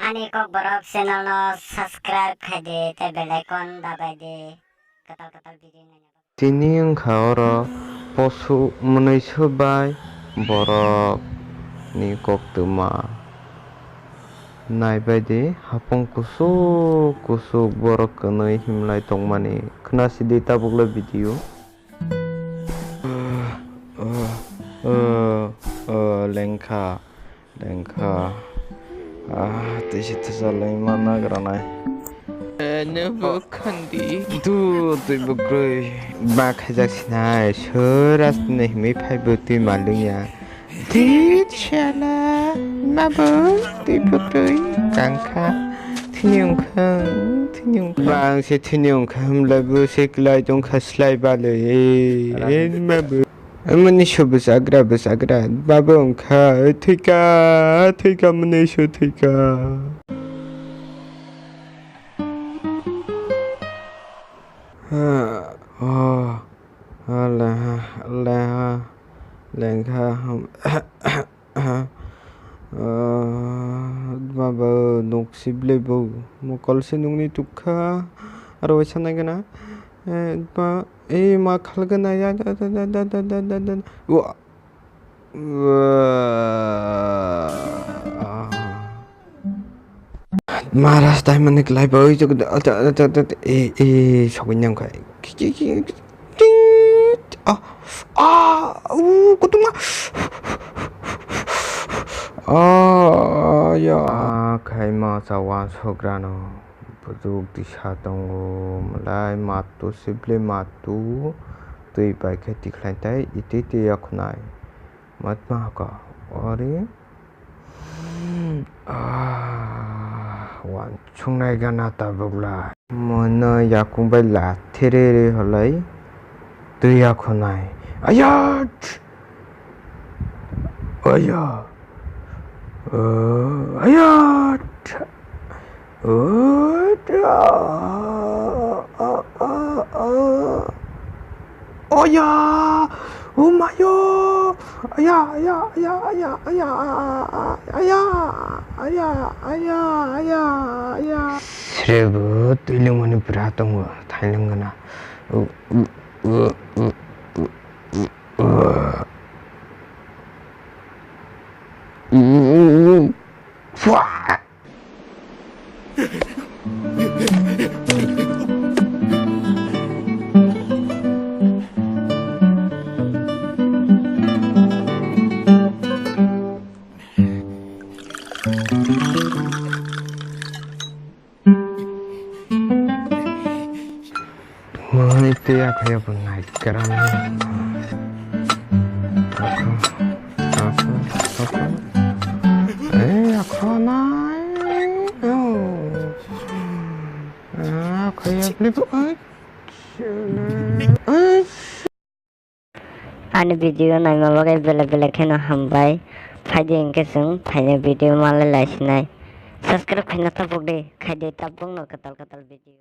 Ani kok borok channel no subscribe khai de te bell icon dabai de katal video naina. Tini wngkha oro poso monaiso bai borok ni koktwma naibadi hapong kusuk borok kanui himlai tongmani khnasidi tabukla video lengkha tisi tsalai mana granai Never kandi. tui bukrui ba khajak sinai soras nei mi phaibu tui malungya chala mabu tui bukrui kangkha thiniung bang se thiniung kham labu se klai tong khaslai baloi mabu amani shobu sagra babu kha thika mane sho thika lengkha baba noksiblebo mokolse nungni tukha aro sanai gana ba ma khalgana ya Maras tayo manik live boy soginyang kai kutuma ya kai ma sawan sograno buduk disha tongo malai matu sible matu tui bai kai tiklai tai iti yakunai matma ka ori wan chungnai gana tabugla mono yakungbai la therere holai tui yakunai ayat Seribu tuiling mani beratong thailing gana itu ya kayak naik keran aku naik kayak beli Ani video nai ngologai bela khena hambai phaide engke sung phaine video mala laisnai subscribe khena tabuk de khai de tabung no katal video